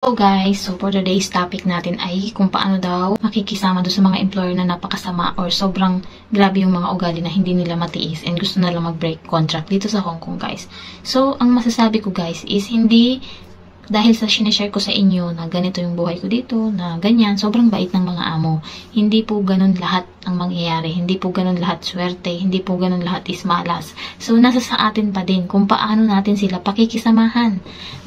So guys, so for today's topic natin ay kung paano daw makikisama doon sa mga employer na napakasama or sobrang grabe yung mga ugali na hindi nila matiis and gusto na lang mag-break contract dito sa Hong Kong guys. So, ang masasabi ko guys is hindi dahil sa sinishare ko sa inyo na ganito yung buhay ko dito, na ganyan, sobrang bait ng mga amo. Hindi po ganun lahat ang mangyayari. Hindi po ganun lahat swerte. Hindi po ganun lahat is malas. So, nasa sa atin pa din kung paano natin sila pakikisamahan.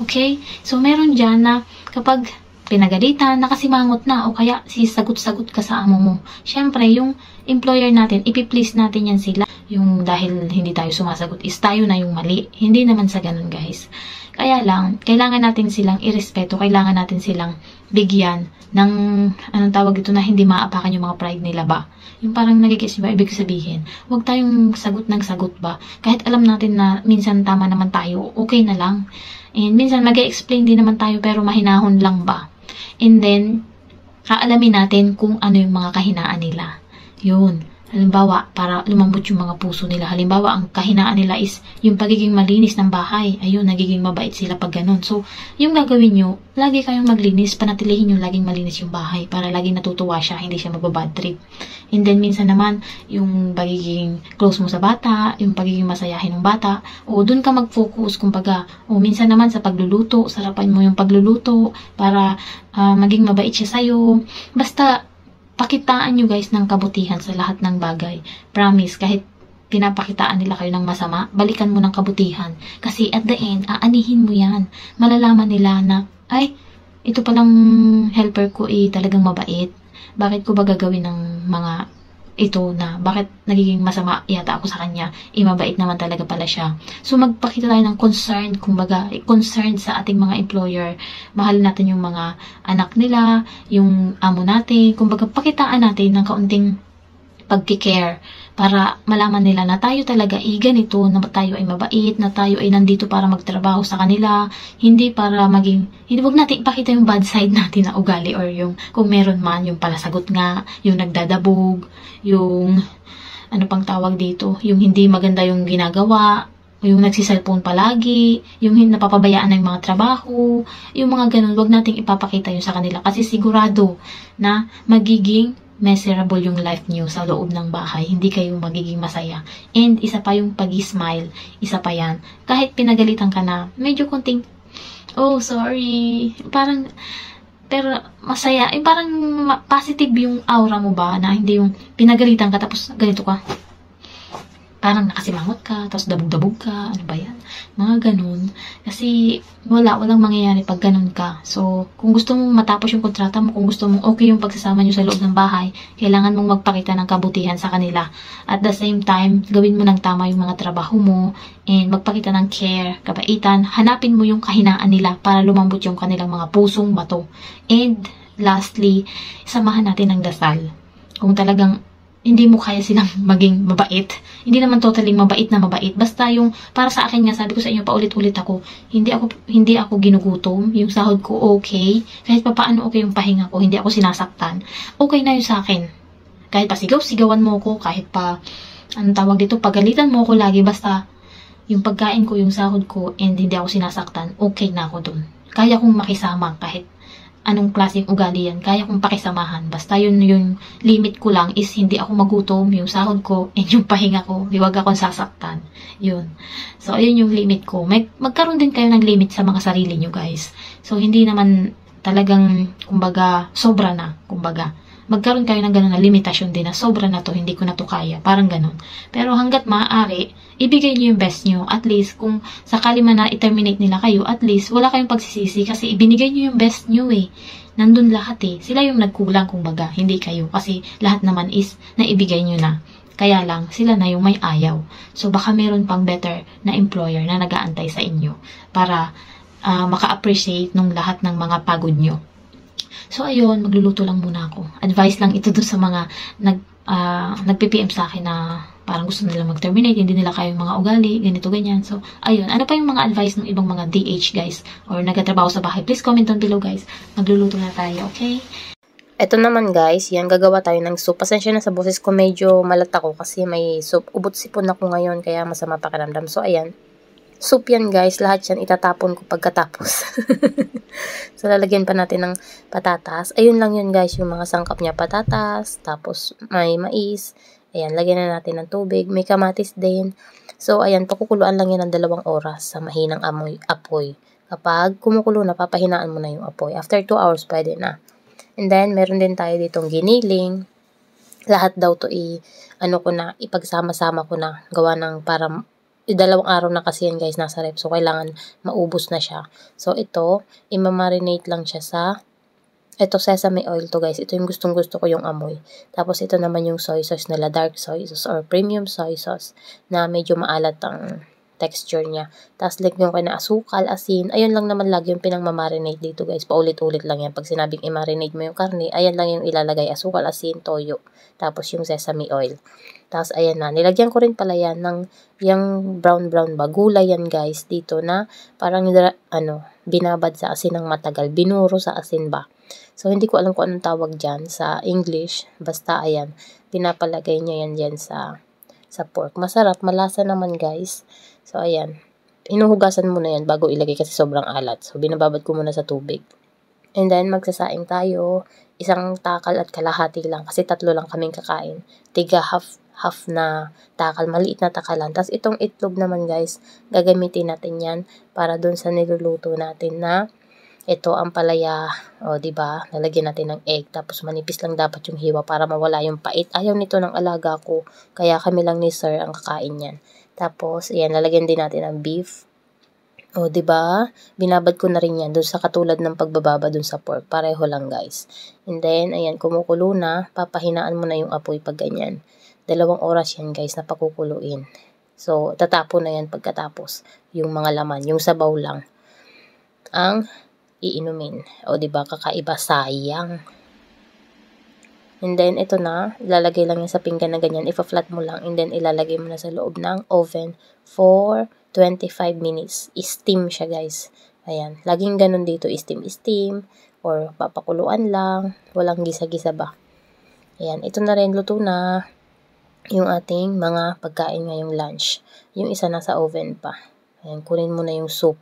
Okay? So, meron dyan na kapag pinagalitan, nakasimangot na, o kaya sisagot-sagot ka sa amo mo. Siyempre, yung employer natin, ipiplease natin yan sila. Yung dahil hindi tayo sumasagot is tayo na yung mali. Hindi naman sa ganun guys. Kaya lang, kailangan natin silang irespeto, kailangan natin silang bigyan ng, anong tawag ito, na hindi maapakan yung mga pride nila ba? Yung parang nagigis ba, ibig sabihin, huwag tayong sagot ng sagot ba? Kahit alam natin na minsan tama naman tayo, okay na lang. And minsan mag-explain din naman tayo pero mahinahon lang ba? And then, kaalamin natin kung ano yung mga kahinaan nila. Yun. Halimbawa, para lumambot yung mga puso nila. Halimbawa, ang kahinaan nila is yung pagiging malinis ng bahay. Ayun, nagiging mabait sila pag ganun. So, yung gagawin nyo, lagi kayong maglinis, panatilihin yung laging malinis yung bahay para laging natutuwa siya, hindi siya magbabad trip. And then, minsan naman, yung pagiging close mo sa bata, yung pagiging masayahin ng bata, o dun ka mag-focus, kumbaga, o minsan naman sa pagluluto, sarapan mo yung pagluluto para maging mabait siya sa'yo. Basta, pakitaan nyo guys ng kabutihan sa lahat ng bagay. Promise, kahit pinapakitaan nila kayo ng masama, balikan mo ng kabutihan. Kasi at the end, aanihin mo yan. Malalaman nila na, ay, ito palang helper ko talagang mabait. Bakit ko ba gagawin ng mga ito na, bakit nagiging masama yata ako sa kanya? Mabait naman talaga pala siya. So, magpakita tayo ng concern, kumbaga, concern sa ating mga employer. Mahal natin yung mga anak nila, yung amo natin, kumbaga, pakitaan natin ng kaunting pagkikare para malaman nila na tayo talaga ganito, na tayo ay mabait, na tayo ay nandito para magtrabaho sa kanila, hindi para maging, hindi, wag natin ipakita yung bad side natin na ugali or yung, kung meron man, yung palasagot nga, yung nagdadabog, yung, ano pang tawag dito, yung hindi maganda yung ginagawa, yung nagsiselfone palagi, yung napapabayaan ng mga trabaho, yung mga ganun, wag nating ipapakita yun sa kanila kasi sigurado na magiging miserable yung life nyo sa loob ng bahay. Hindi kayo magiging masaya. And isa pa yung pag-smile. Isa pa yan. Kahit pinagalitan ka na, medyo konting, oh, sorry. Parang, pero masaya. Parang positive yung aura mo ba na hindi yung pinagalitan ka tapos ganito ka. Parang nakasimangot ka, tapos dabog-dabog ka, ano ba yan? Mga ganun. Kasi walang mangyayari pag ganun ka. So, kung gusto mong matapos yung kontrata mo, kung gusto mong okay yung pagsasama nyo sa loob ng bahay, kailangan mong magpakita ng kabutihan sa kanila. At the same time, gawin mo ng tama yung mga trabaho mo, and magpakita ng care, kabaitan, hanapin mo yung kahinaan nila para lumambot yung kanilang mga pusong bato. And lastly, samahan natin ng dasal. Kung talagang hindi mo kaya silang maging mabait. Hindi naman totally mabait na mabait. Basta yung, para sa akin nga, sabi ko sa inyo, paulit-ulit ako, hindi ako ginugutom. Yung sahod ko okay. Kahit pa paano okay yung pahinga ko, hindi ako sinasaktan. Okay na yun sa akin. Kahit pa sigaw-sigawan mo ko, kahit pa, anong tawag dito, pagalitan mo ko lagi, basta yung pagkain ko, yung sahod ko, and hindi ako sinasaktan, okay na ako dun. Kaya kong makisama kahit anong klaseng ugali yan, kaya kong pakisamahan. Basta yung limit ko lang is hindi ako magutom, yung sahod ko, and yung pahinga ko, huwag akong sasaktan. Yun. So, ayun yung limit ko. Magkaroon din kayo ng limit sa mga sarili nyo, guys. So, hindi naman talagang, kumbaga, sobra na, kumbaga. Magkaroon kayo ng ganun na limitasyon din na sobra na to, hindi ko na to kaya. Parang ganun. Pero hanggat maaari, ibigay nyo yung best nyo. At least, kung sakali man na i-terminate nila kayo, at least, wala kayong pagsisisi kasi ibinigay nyo yung best nyo eh. Nandun lahat eh. Sila yung nagkulang kumbaga, hindi kayo. Kasi lahat naman is naibigay nyo na. Kaya lang, sila na yung may ayaw. So, baka meron pang better na employer na nag-aantay sa inyo para maka-appreciate nung lahat ng mga pagod nyo. So, ayun, magluluto lang muna ako. Advice lang ito dun sa mga nag-PPM sa akin na parang gusto nila mag-terminate, hindi nila kaya yung mga ugali, ganito, ganyan. So, ayun. Ano pa yung mga advice ng ibang mga DH, guys? Or nagtatrabaho sa bahay? Please comment down below, guys. Magluluto na tayo, okay? Ito naman, guys. Yan, gagawa tayo ng soup. Pasensya na sa boses ko, medyo malat ako kasi may soup. Ubot sipon ako ngayon, kaya masama pakiramdam. So, ayan. soup yan guys. Lahat yan itatapon ko pagkatapos. So, lalagyan pa natin ng patatas. Ayun lang yun guys, yung mga sangkap niya. Patatas, tapos may mais. Ayan, lagyan na natin ng tubig. May kamatis din. So, ayan, pakukuluan lang yan ng 2 oras sa mahinang apoy. Kapag kumukulo na, papahinaan mo na yung apoy. After 2 hours, pwede na. And then, meron din tayo ditong giniling. Lahat daw to ipagsama-sama ko na. Gawa ng para 2 araw na kasi yan guys nasa rep. So, kailangan maubos na siya. So, ito, imamarinate lang siya sa ito sesame oil to guys. Ito yung gustong-gusto ko yung amoy. Tapos, ito naman yung soy sauce nila. Dark soy sauce or premium soy sauce na medyo maalat ang texture niya. Tapos, lagyan ko na asukal, asin. Ayun lang naman lagi yung pinang-marinate dito guys. Paulit-ulit lang yan. Pag sinabing i-marinate mo yung karne, ayan lang yung ilalagay. Asukal, asin, toyo. Tapos, yung sesame oil. Tapos, ayan na. Nilagyan ko rin pala yan ng yung brown-brown ba. Gulay yan guys dito na parang binabad sa asin ng matagal. Binuro sa asin ba. So, hindi ko alam kung anong tawag dyan sa English. Basta, ayan. Pinapalagay niya yan dyan sa pork. Masarap. Malasa naman guys. So, ayan. Inuhugasan mo na yan bago ilagay kasi sobrang alat. So, binababad ko muna sa tubig. And then, magsasaing tayo. 1 takal at kalahati lang. Kasi 3 lang kaming kakain. Tiga half na takal. Maliit na takalan. Tapos, itong itlog naman guys, gagamitin natin yan para dun sa niluluto natin na ito ang palaya. O, diba? Nalagyan natin ng egg. Tapos, manipis lang dapat yung hiwa para mawala yung pait. Ayaw nito ng alaga ko. Kaya kami lang ni sir ang kakain yan. Tapos, ayan, lalagyan din natin ng beef. O, diba? Binabad ko na rin yan doon sa katulad ng pagbababa doon sa pork. Pareho lang, guys. And then, ayan, kumukulo na. Papahinaan mo na yung apoy pag ganyan. 2 oras yan, guys, na pakukuluin. So, tatapon na yan pagkatapos. Yung mga laman, yung sabaw lang ang iinumin. O, diba? Kakaiba, sayang. And then, ito na. Ilalagay lang yan sa pinggan na ganyan. Ipa-flat mo lang. And then, ilalagay mo na sa loob ng oven for 25 minutes. Steam siya, guys. Ayan. Laging ganun dito. Steam. Or papakuluan lang. Walang gisa-gisa ba. Ayan. Ito na rin. Luto na yung ating mga pagkain ngayong lunch. Yung isa nasa oven pa. Ayan. Kunin mo na yung soup.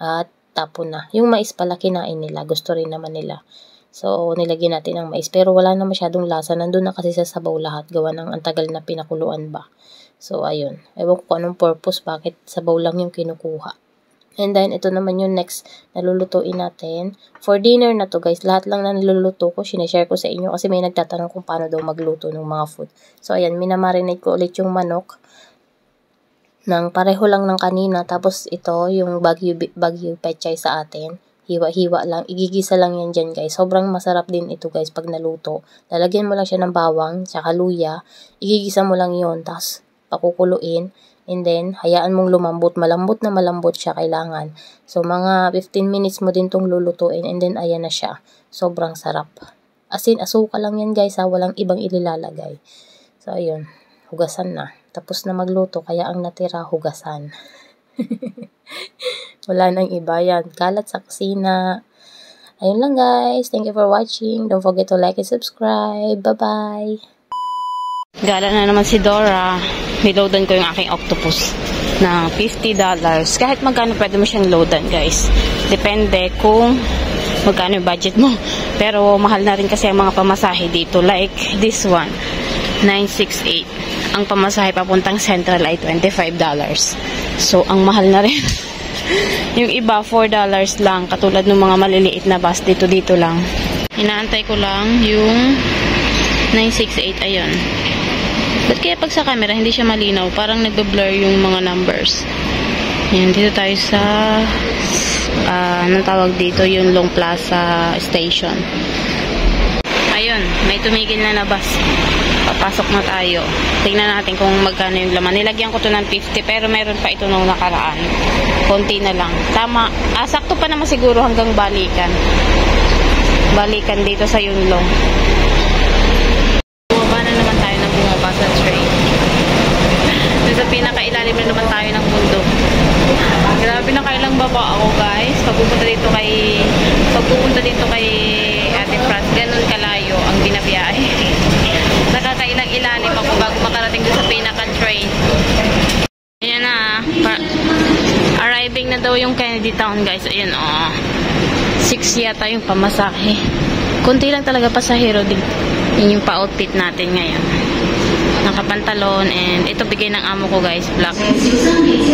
At tapon na. Yung mais pala kinain nila. Gusto rin naman nila. So, nilagyan natin ng mais. Pero wala na masyadong lasa. Nandun na kasi sa sabaw lahat. Gawa ng antagal na pinakuluan ba. So, ayun. Ewan ko kung anong purpose. Bakit sabaw lang yung kinukuha. And then, ito naman yung next na lulutuin natin. For dinner na to guys. Lahat lang na niluluto ko. Sinashare ko sa inyo. Kasi may nagtatanong kung paano daw magluto ng mga food. So, ayan. Minamarinate ko ulit yung manok. Nang pareho lang ng kanina. Tapos, ito yung Bagyo pechay sa atin. Hiwa-hiwa lang. Igigisa lang yan dyan, guys. Sobrang masarap din ito, guys, pag naluto. Lalagyan mo lang siya ng bawang, tsaka luya. Igigisa mo lang yon, tapos pakukuluin. And then, hayaan mong lumambot. Malambot na malambot siya kailangan. So, mga 15 minutes mo din tong lulutuin. And then, ayan na siya. Sobrang sarap. Asin, asukal lang yan, guys, ha. Walang ibang ililalagay. So, ayun. Hugasan na. Tapos na magluto, kaya ang natira, hugasan. Wala nang iba yan. Kalat sa kusina. Ayun lang guys. Thank you for watching. Don't forget to like and subscribe. Bye-bye. Gala na naman si Dora. Niloadan ko yung aking octopus na $50. Kahit magkano pwede mo siyang loadan guys. Depende kung magkano yung budget mo. Pero mahal na rin kasi ang mga pamasahe dito. Like this one. $968. Ang pamasahe papuntang Central ay $25. So, ang mahal na rin. Yung iba, $4 lang. Katulad ng mga maliliit na bus. Dito lang. Inaantay ko lang yung 968. Ayun. Ba't kaya pag sa camera, hindi siya malinaw? Parang nagbe-blur yung mga numbers. Ayan, dito tayo sa anong tawag dito? Yung Long Plaza Station. Ayun, may tumigil na bus. Papasok na tayo. Tingnan natin kung magkano yung laman. Nilagyan ko to ng 50 pero meron pa ito nung nakaraan. Konti na lang. Tama. Sakto pa naman siguro hanggang balikan. Balikan dito sa Yunlong. Bumaba na naman tayo ng bumaba sa train. Sa pinakailalim na naman tayo ng bundok. Grabe na kailang baba ako guys. Pagpupunta dito kay Ate Franz, ganun kalayo ang binabiyahe. Nakakailang ilalim ako bago makarating doon sa pinaka-train. Ayan na. town guys. Ayun, 6 yata yung pamasahe. Kunti lang talaga pasahero din. Yun yung pa-outfit natin ngayon. Nakapantalon, and ito bigay ng amo ko guys, black.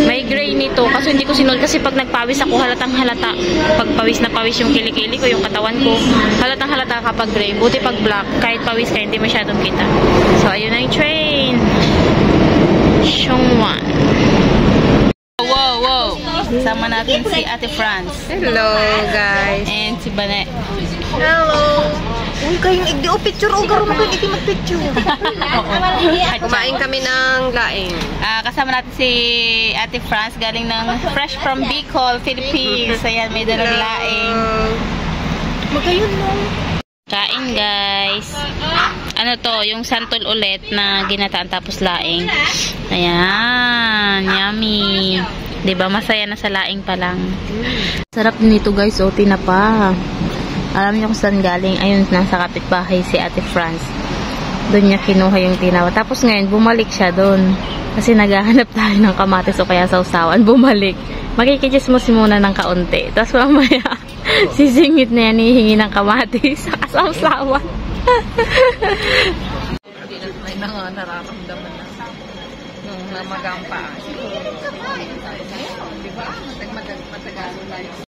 May gray nito, kaso hindi ko sinuot kasi pag nagpawis ako, halatang halata. Pag pawis na pawis yung kilikili ko, yung katawan ko, halatang halata kapag gray. Buti pag black, kahit pawis ka, hindi masyadong kita. So, ayun na yung train. Xiongwan. Wow! Sama natin si Ate France. Hello, guys. And si Bane. Hello. Huwag kayong igdi-o picture. O, garo mo kayong mag-picture. Kumain kami ng laing. Kasama natin si Ate France, galing ng fresh from Bicol, Philippines. Ayan, may dalang laing. Magayon mo. Kain, guys. Ano to, yung santol ulit na ginataan tapos laing. Ayan, yummy. Diba, masaya na sa laing pa lang. Sarap din ito, guys. O, tinapa. Alam niyo kung saan galing? Ayun, nasa kapitbahay si Ate France. Doon niya kinuha yung tinawa. Tapos ngayon, bumalik siya doon. Kasi naghahanap tayo ng kamatis o kaya sausawan. Bumalik. Makikijis mo si muna ng kaunti. Tapos mamaya, sisingit na yan, hihingi ng kamatis sa sausawan. May mga nararamdaman na nung namagang pa. Diba? Matagal